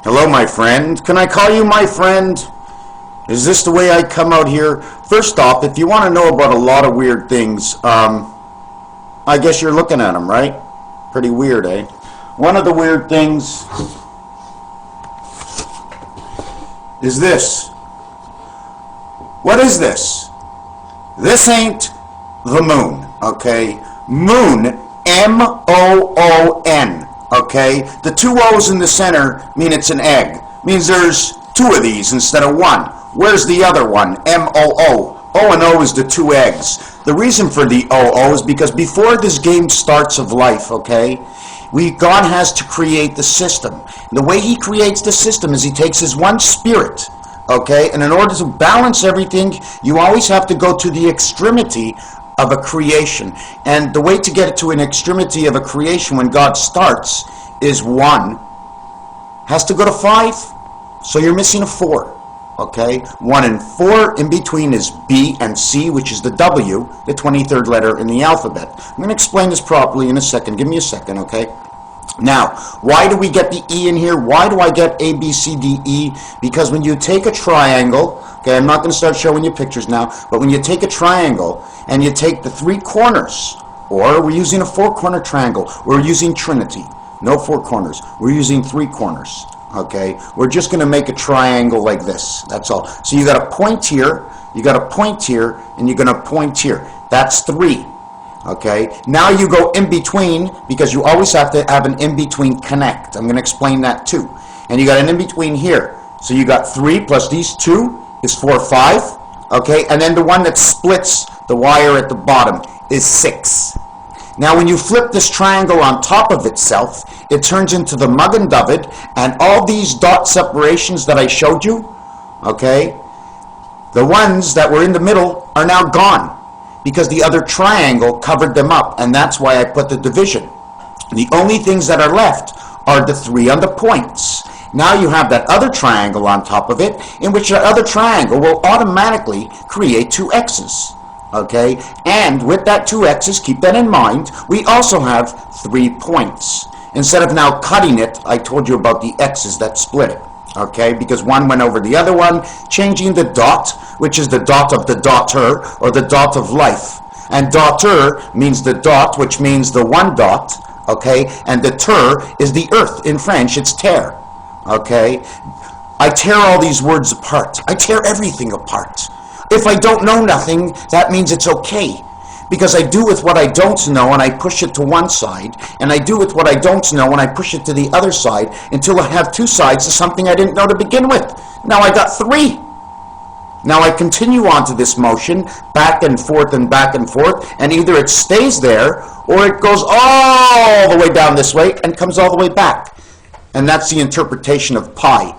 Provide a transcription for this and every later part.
Hello, my friend. Can I call you my friend? Is this the way I come out here? First off, if you want to know about a lot of weird things, I guess you're looking at them, right? Pretty weird, eh? One of the weird things is this. What is this? This ain't the moon, okay? Moon, M-O-O-N, okay? The two O's in the center mean it's an egg. Means there's two of these instead of one. Where's the other one? M-O-O. O and O is the two eggs. The reason for the O-O is because before this game starts of life, okay, God has to create the system. The way he creates the system is he takes his one spirit, okay, and in order to balance everything, you always have to go to the extremity of a creation. And the way to get it to an extremity of a creation when God starts is 1 has to go to 5, so you're missing a 4. Okay, 1 and 4 in between is B and C, which is the W, the 23rd letter in the alphabet. I'm going to explain this properly in a second. Give me a second, okay? Now, why do we get the E in here? Why do I get A, B, C, D, E? Because when you take a triangle, okay, I'm not going to start showing you pictures now, but when you take a triangle and you take the 3 corners, or we're using a 4-corner triangle, we're using Trinity. No 4 corners. We're using 3 corners. Okay, we're just going to make a triangle like this. That's all. So you got a point here, you got a point here, and you're going to point here. That's 3. Okay, now you go in between because you always have to have an in between connect. I'm going to explain that too. And you got an in between here. So you got 3 plus these 2 is 4, 5. Okay, and then the one that splits the wire at the bottom is 6. Now when you flip this triangle on top of itself, it turns into the Magen David, and all these dot separations that I showed you, okay, the ones that were in the middle are now gone because the other triangle covered them up, and that's why I put the division. The only things that are left are the 3 on the points. Now you have that other triangle on top of it, in which that other triangle will automatically create 2 X's. Okay, and with that 2 X's, keep that in mind, we also have 3 points. Instead of now cutting it, I told you about the X's that split it. Okay, because one went over the other one, changing the dot, which is the dot of the daughter, or the dot of life. And daughter means the dot, which means the one dot, okay, and the ter is the earth. In French, it's terre. Okay, I tear all these words apart. I tear everything apart. If I don't know nothing, that means it's okay. Because I do with what I don't know and I push it to one side, and I do with what I don't know and I push it to the other side until I have 2 sides to something I didn't know to begin with. Now I got 3. Now I continue on to this motion, back and forth, and either it stays there or it goes all the way down this way and comes all the way back. And that's the interpretation of pi.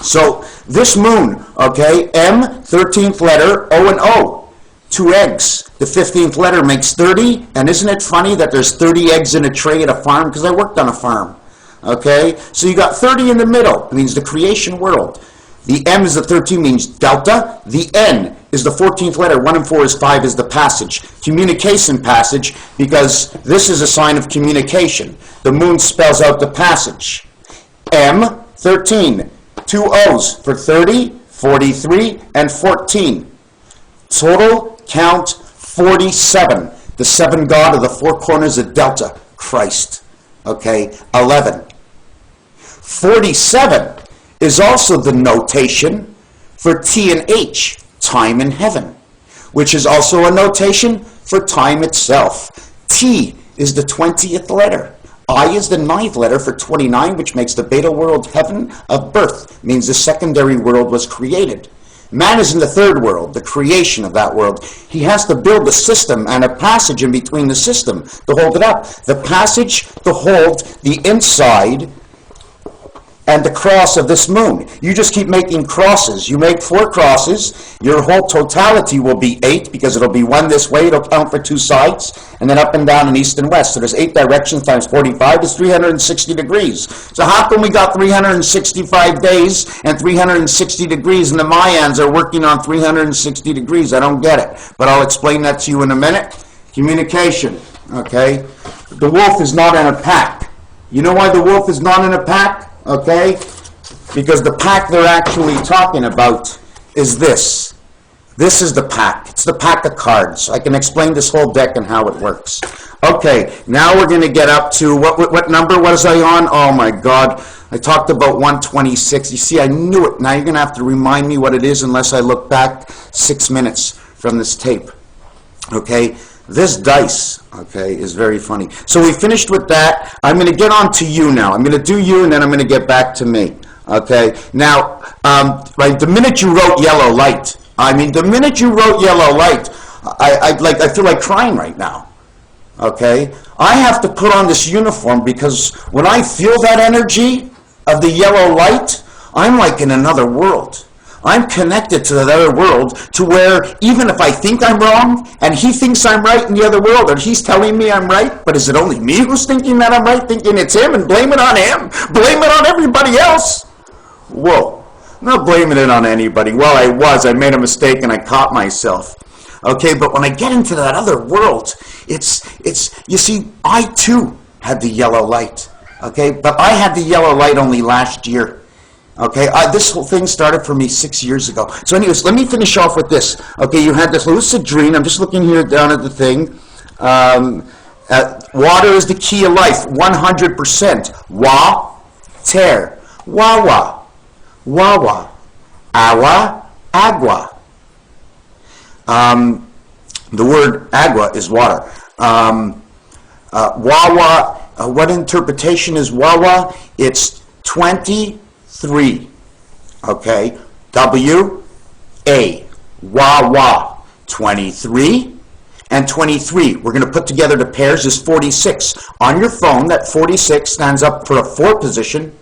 So this moon, okay, M, 13th letter, O and O, 2 eggs. The 15th letter makes 30, and isn't it funny that there's 30 eggs in a tray at a farm? Because I worked on a farm, okay? So you got 30 in the middle, it means the creation world. The M is the 13, means delta. The N is the 14th letter, 1 and 4 is 5 is the passage. Communication passage, because this is a sign of communication. The moon spells out the passage. M, 13. 2 O's for 30, 43, and 14. Total count 47. The 7 God of the 4 corners of delta, Christ. Okay, 11. 47 is also the notation for T and H, time in heaven, which is also a notation for time itself. T is the 20th letter. I is the 9th letter for 29, which makes the beta world heaven of birth, means the secondary world was created. Man is in the 3rd world, the creation of that world. He has to build a system and a passage in between the system to hold it up. The passage to hold the inside and the cross of this moon. You just keep making crosses. You make 4 crosses. Your whole totality will be 8 because it'll be 1 this way. It'll count for 2 sides. And then up and down and east and west. So there's 8 directions times 45 is 360 degrees. So how come we got 365 days and 360 degrees and the Mayans are working on 360 degrees? I don't get it. But I'll explain that to you in a minute. Communication. Okay? The wolf is not in a pack. You know why the wolf is not in a pack? okay? Because the pack they're actually talking about is this. This is the pack. It's the pack of cards. I can explain this whole deck and how it works. Okay, now we're going to get up to, what number was I on? Oh my God, I talked about 126. You see, I knew it. Now you're going to have to remind me what it is unless I look back 6 minutes from this tape. Okay, this dice, okay, is very funny. So we finished with that. I'm going to get on to you now. I'm going to do you, and then I'm going to get back to me. Okay, now, right, the minute you wrote yellow light, the minute you wrote yellow light, I feel like crying right now. Okay, I have to put on this uniform because when I feel that energy of the yellow light, I'm like in another world. I'm connected to that other world to where even if I think I'm wrong and he thinks I'm right in the other world and he's telling me I'm right, but is it only me who's thinking that I'm right, thinking it's him and blame it on him, blame it on everybody else? Whoa, I'm not blaming it on anybody. Well, I made a mistake and I caught myself. Okay, but when I get into that other world, it's you see, I too had the yellow light. Okay, but I had the yellow light only last year. Okay, this whole thing started for me 6 years ago. So anyways, let me finish off with this. Okay, you had this lucid dream. I'm just looking here down at the thing. Water is the key of life, 100%. Wa, ter, wawa, wawa, awa, agua. The word agua is water. Wawa, what interpretation is wawa? It's 23. Okay, W-A, wawa, 23 and 23. We're going to put together the pairs is 46. On your phone, that 46 stands up for a 4 position,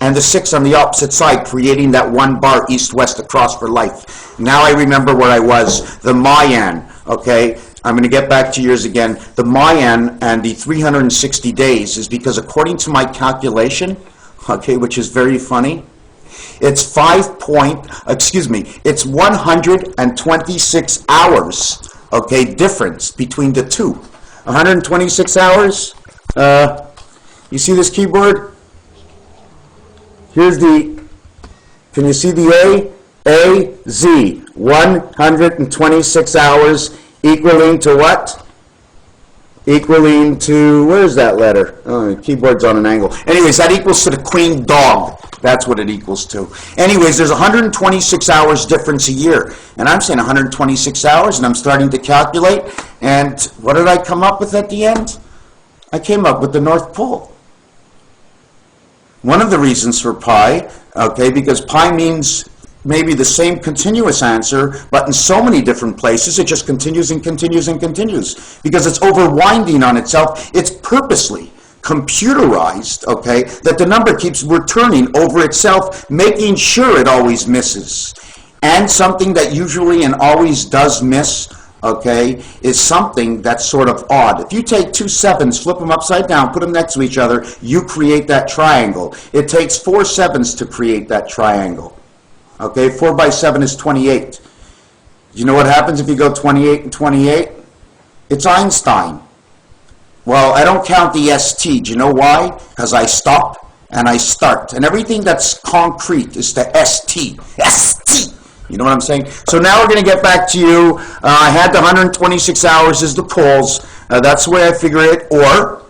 and the 6 on the opposite side, creating that 1 bar east-west across for life. Now I remember where I was. The Mayan, okay? I'm going to get back to yours again. The Mayan and the 360 days is because according to my calculation, okay, which is very funny, it's 126 hours, okay, difference between the two. 126 hours. You see this keyboard? Here's the, can you see the A, Z, 126 hours equaling to what? Equaling to, where's that letter? Oh, the keyboard's on an angle. Anyways, that equals to the queen dog. That's what it equals to. Anyways, there's 126 hours difference a year. And I'm saying 126 hours, and I'm starting to calculate. And what did I come up with at the end? I came up with the North Pole. One of the reasons for pi, okay, because pi means maybe the same continuous answer, but in so many different places, it just continues and continues and continues. Because it's overwinding on itself. It's purposely computerized, okay, that the number keeps returning over itself, making sure it always misses. And something that usually and always does miss, okay, is something that's sort of odd. If you take 2 7s, flip them upside down, put them next to each other, you create that triangle. It takes 4 7s to create that triangle. Okay, 4 by 7 is 28. You know what happens if you go 28 and 28? It's Einstein. Well, I don't count the ST. Do you know why? Because I stop and I start. And everything that's concrete is the ST. ST! You know what I'm saying? So now we're going to get back to you. I had the 126 hours as the poles. That's the way I figure it. Or,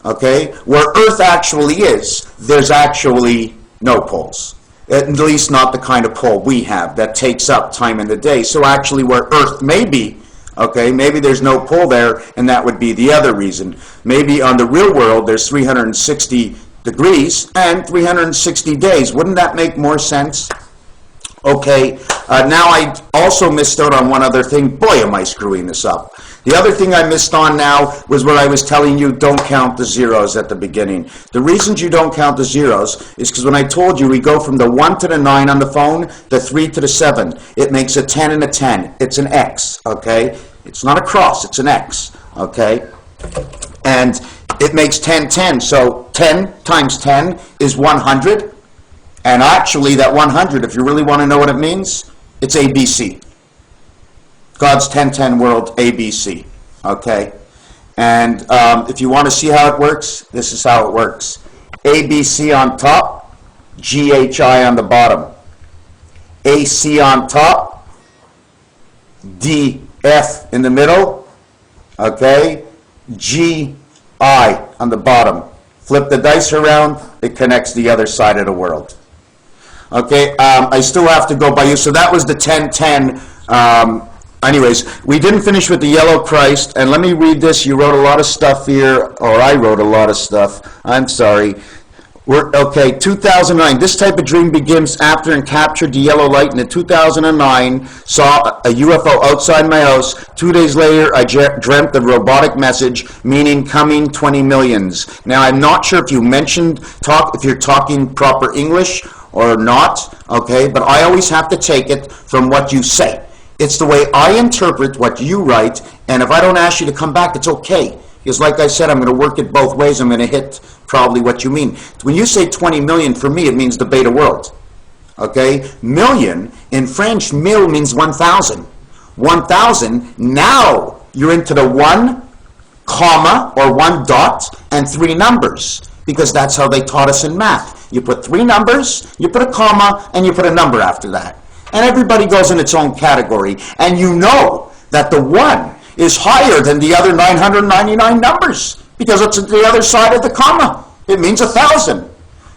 okay, where Earth actually is, there's actually no poles. At least not the kind of pole we have that takes up time in the day. So actually where Earth may be, okay, maybe there's no pole there, and that would be the other reason. Maybe on the real world there's 360 degrees and 360 days. Wouldn't that make more sense? Okay, now I also missed out on one other thing. Boy, am I screwing this up. The other thing I missed on now was what I was telling you, don't count the zeros at the beginning. The reasons you don't count the zeros is because when I told you we go from the 1 to the 9 on the phone, the 3 to the 7. It makes a 10 and a 10. It's an X, okay? It's not a cross, it's an X, okay? And it makes 10, 10. So 10 times 10 is 100. And actually, that 100, if you really want to know what it means, it's ABC. God's 10-10 world, ABC. Okay? And if you want to see how it works, this is how it works. ABC on top, GHI on the bottom. AC on top, DF in the middle, okay, GI on the bottom. Flip the dice around, it connects the other side of the world. Okay, I still have to go by you. So that was the 1010. Anyways, we didn't finish with the yellow Christ, and let me read this. You wrote a lot of stuff here, or I wrote a lot of stuff. I'm sorry. Okay, 2009. This type of dream begins after and captured the yellow light in 2009. Saw a UFO outside my house. 2 days later, I dreamt the robotic message, meaning coming 20 millions. Now, I'm not sure if you mentioned, if you're talking proper English or not, okay, but I always have to take it from what you say. It's the way I interpret what you write, and if I don't ask you to come back, it's okay. Because like I said, I'm going to work it both ways. I'm going to hit probably what you mean. When you say 20 million, for me, it means the beta world. Okay? Million, in French, mille means 1,000. 1,000, now you're into the 1, comma, or 1 dot, and 3 numbers. Because that's how they taught us in math. You put 3 numbers, you put a comma, and you put a number after that. And everybody goes in its own category. And you know that the 1 is higher than the other 999 numbers because it's at the other side of the comma. It means 1,000.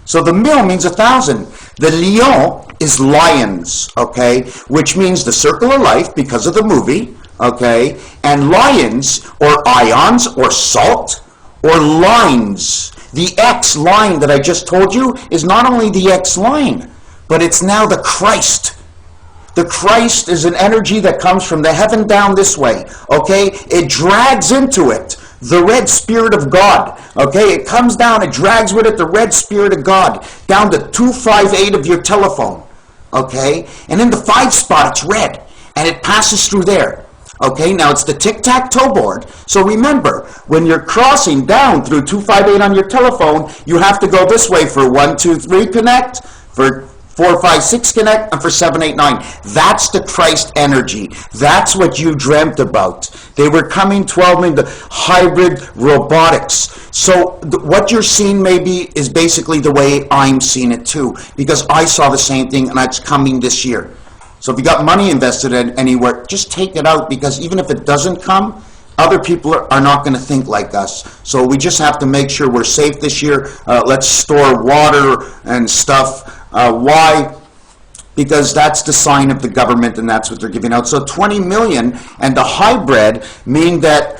So the mille means 1,000. The lion is lions, okay, which means the circle of life because of the movie, okay, and lions or ions or salt or lines. The X line that I just told you is not only the X line, but it's now the Christ. The Christ is an energy that comes from the heaven down this way, okay? It drags into it the red spirit of God, okay? It comes down, it drags with it the red spirit of God down to 258 of your telephone, okay? And in the 5 spot, it's red, and it passes through there, okay? Now, it's the tic-tac-toe board, so remember, when you're crossing down through 258 on your telephone, you have to go this way for 1, 2, 3 connect, for 4, 5, 6 connect, and for 7, 8, 9. That's the Christ energy. That's what you dreamt about. They were coming 12 million, the hybrid robotics. So what you're seeing maybe is basically the way I'm seeing it too, because I saw the same thing, and it's coming this year. So if you got money invested in anywhere, just take it out, because even if it doesn't come, other people are not going to think like us. So we just have to make sure we're safe this year. Let's store water and stuff. Why? Because that's the sign of the government, and that's what they're giving out. So 20 million and the hybrid mean that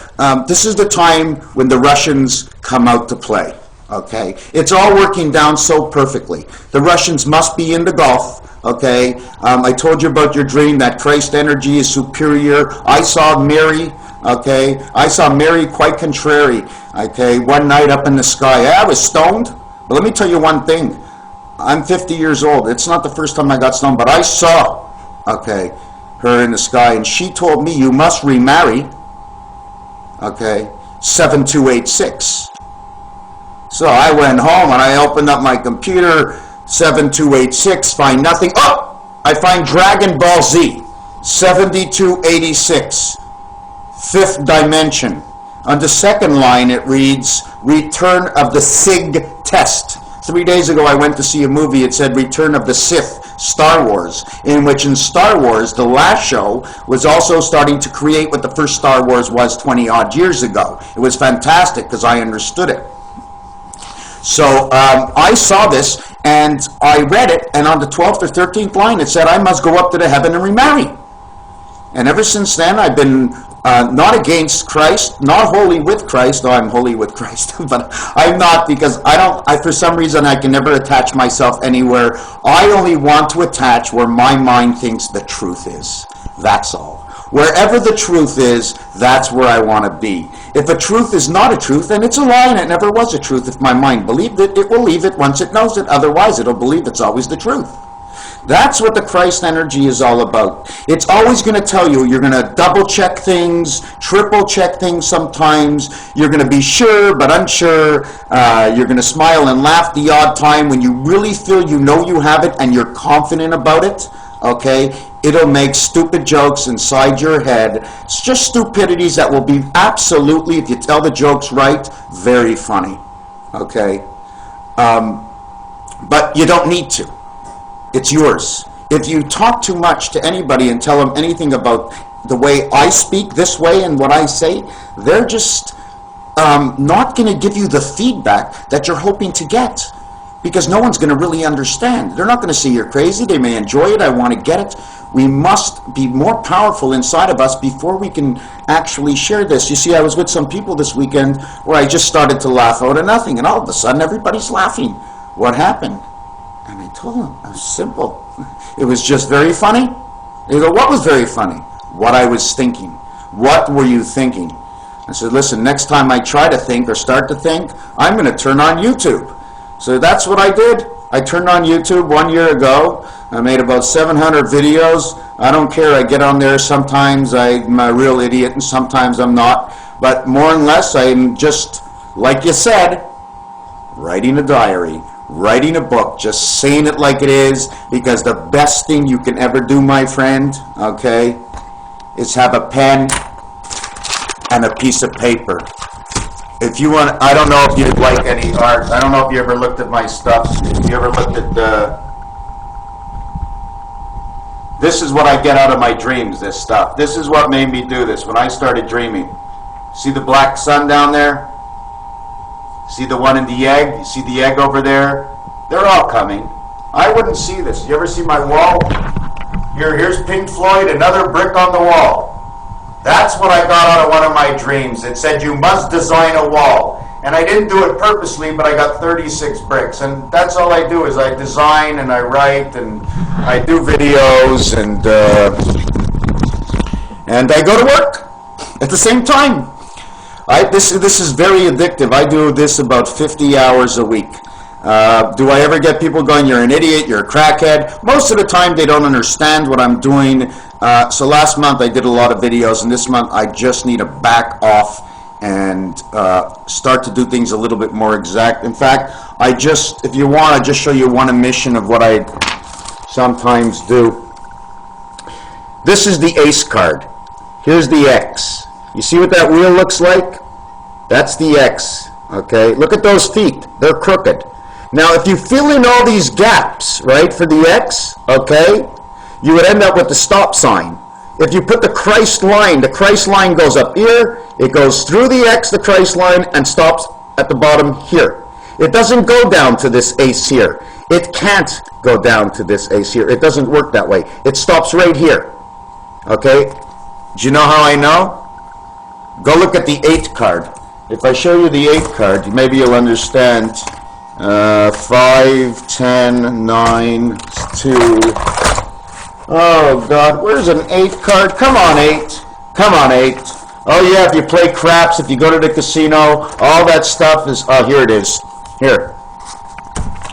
this is the time when the Russians come out to play. Okay, it's all working down so perfectly. The Russians must be in the Gulf. Okay, I told you about your dream that Christ energy is superior. I saw Mary. Okay, I saw Mary quite contrary. Okay, one night up in the sky. I was stoned, but let me tell you one thing. I'm 50 years old. It's not the first time I got stoned, but I saw, okay, her in the sky, and she told me, you must remarry, okay, 7286. So I went home, and I opened up my computer, 7286, find nothing. Oh, I find Dragon Ball Z, 7286, 5th dimension. On the second line, it reads, Return of the Sig Test. 3 days ago, I went to see a movie. It said Return of the Sith, Star Wars, in which in Star Wars, the last show was also starting to create what the first Star Wars was 20-odd years ago. It was fantastic because I understood it. So I saw this, and I read it, and on the 12th or 13th line, it said, I must go up to the heaven and remarry. And ever since then, I've been not against Christ, not holy with Christ, though I'm holy with Christ, but I'm not, because for some reason I can never attach myself anywhere. I only want to attach where my mind thinks the truth is. That's all. Wherever the truth is, that's where I want to be. If a truth is not a truth, then it's a lie, and it never was a truth. If my mind believed it, it will leave it once it knows it. Otherwise, it'll believe it's always the truth. That's what the Christ energy is all about. It's always going to tell you, you're going to double check things, triple check things sometimes. You're going to be sure but unsure. You're going to smile and laugh the odd time when you really feel you know you have it and you're confident about it. Okay? It'll make stupid jokes inside your head. It's just stupidities that will be absolutely, if you tell the jokes right, very funny. Okay? But but you don't need to. It's yours. If you talk too much to anybody and tell them anything about the way I speak this way and what I say, they're just not going to give you the feedback that you're hoping to get, because no one's going to really understand. They're not going to say you're crazy. They may enjoy it. I want to get it. We must be more powerful inside of us before we can actually share this. You see, I was with some people this weekend where I just started to laugh out of nothing, and all of a sudden everybody's laughing. What happened? And I told them, it was simple. It was just very funny. They go, what was very funny? What I was thinking. What were you thinking? I said, listen, next time I try to think or start to think, I'm going to turn on YouTube. So that's what I did. I turned on YouTube 1 year ago. I made about 700 videos. I don't care. I get on there. Sometimes I'm a real idiot and sometimes I'm not. But more and less, I'm just, like you said, writing a diary, writing a book, just saying it like it is, because the best thing you can ever do, my friend, okay, is have a pen and a piece of paper. If you want, I don't know if you like any art. I don't know if you ever looked at my stuff. If you ever looked at this is what I get out of my dreams, this stuff. This is what made me do this when I started dreaming. See the black sun down there? See the one in the egg? You see the egg over there? They're all coming. I wouldn't see this. You ever see my wall? Here's Pink Floyd, another brick on the wall. That's what I got out of one of my dreams. It said, you must design a wall. And I didn't do it purposely, but I got 36 bricks. And that's all I do, is I design and I write and I do videos and I go to work at the same time. This is very addictive. I do this about 50 hours a week. Do I ever get people going, you're an idiot, you're a crackhead? Most of the time they don't understand what I'm doing. So last month I did a lot of videos, and this month I just need to back off and start to do things a little bit more exact. In fact, if you want, I just show you one omission of what I sometimes do. This is the ace card. Here's the X. You see what that wheel looks like? That's the X. Okay, look at those feet. They're crooked. Now, if you fill in all these gaps, right, for the X, okay, you would end up with the stop sign. If you put the Christ line goes up here, it goes through the X, the Christ line, and stops at the bottom here. It doesn't go down to this ace here. It can't go down to this ace here. It doesn't work that way. It stops right here. Okay? Do you know how I know? Go look at the 8 card. If I show you the 8 card, maybe you'll understand. 5, 10, 9, 2. Oh, God, where's an 8 card? Come on, 8. Come on, 8. Oh, yeah, if you play craps, if you go to the casino, all that stuff is... Oh, here it is. Here.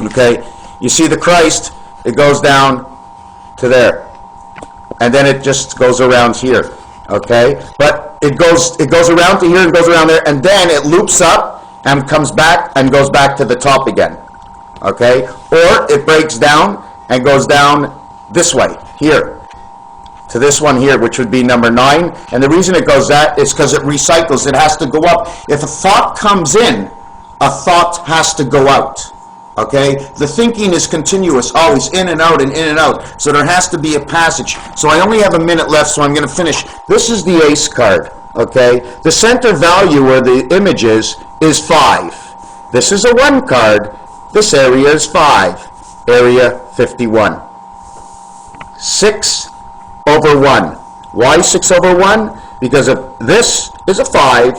Okay? You see the Christ, it goes down to there. And then it just goes around here. Okay? But it goes around to here and goes around there, and then it loops up and comes back and goes back to the top again. Okay? Or it breaks down and goes down this way, here, to this one here, which would be number 9. And the reason it goes that is because it recycles. It has to go up. If a thought comes in, a thought has to go out. Okay? The thinking is continuous, always in and out and in and out. So there has to be a passage. So I only have a minute left, so I'm going to finish. This is the ace card. Okay? The center value where the image is 5. This is a 1 card. This area is 5. Area 51. 6 over 1. Why 6 over 1? Because if this is a 5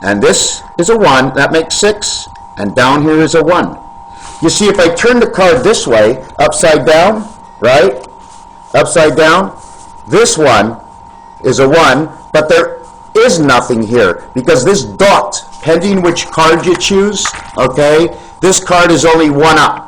and this is a 1, that makes 6, and down here is a 1. You see, if I turn the card this way, upside down, right? Upside down, this one is a 1, but there is nothing here because this dot, pending which card you choose, okay, this card is only 1 up.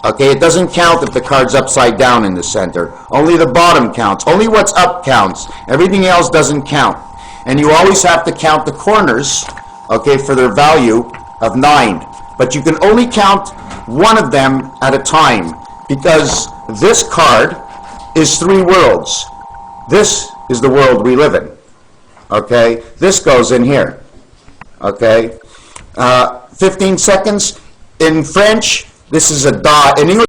Okay, it doesn't count if the card's upside down in the center. Only the bottom counts. Only what's up counts. Everything else doesn't count. And you always have to count the corners, okay, for their value of 9. But you can only count one of them at a time because this card is 3 worlds. This is the world we live in. Okay, this goes in here. Okay, 15 seconds. In French, this is a dot. In English,